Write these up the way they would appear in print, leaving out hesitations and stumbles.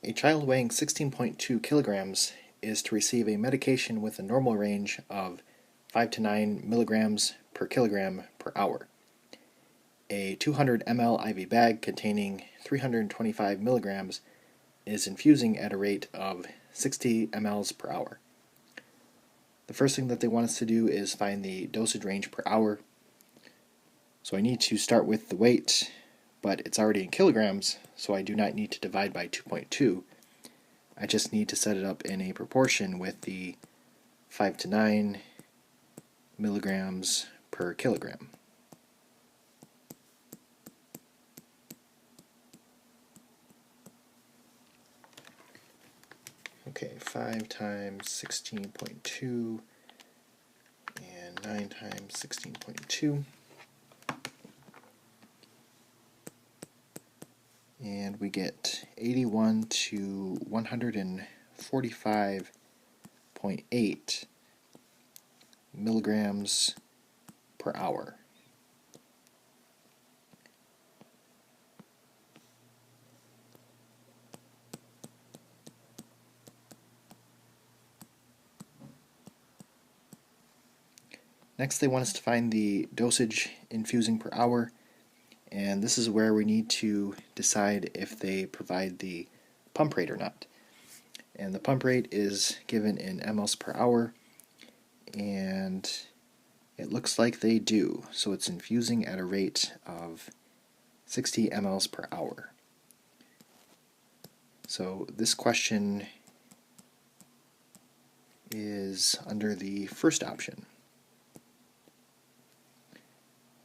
A child weighing 16.2 kilograms is to receive a medication with a normal range of 5 to 9 milligrams per kilogram per hour. A 200 ml IV bag containing 325 milligrams is infusing at a rate of 60 mLs per hour. The first thing that they want us to do is find the dosage range per hour. So I need to start with the weight, but it's already in kilograms, so I do not need to divide by 2.2. I just need to set it up in a proportion with the 5 to 9 milligrams per kilogram. Okay, 5 times 16.2 and 9 times 16.2. And we get 81 to 145.8 milligrams per hour. Next, they want us to find the dosage infusing per hour, and this is where we need to decide if they provide the pump rate or not. And the pump rate is given in mLs per hour, and it looks like they do. So it's infusing at a rate of 60 mLs per hour. So this question is under the first option.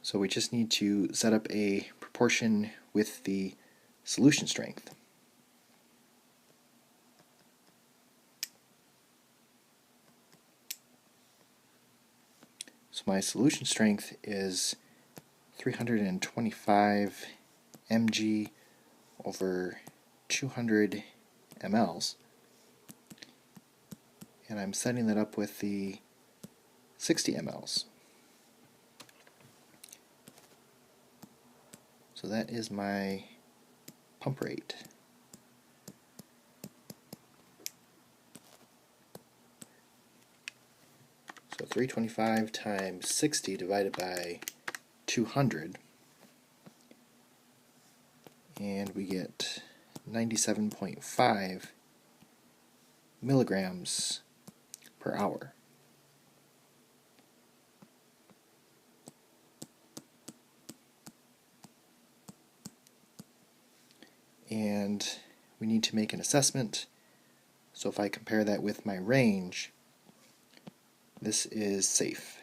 So we just need to set up a proportion with the solution strength. So my solution strength is 325 mg over 200 mLs. And I'm setting that up with the 60 mLs. So that is my pump rate. So 325 times 60 divided by 200, and we get 97.5 milligrams per hour. And we need to make an assessment. So if I compare that with my range, this is safe.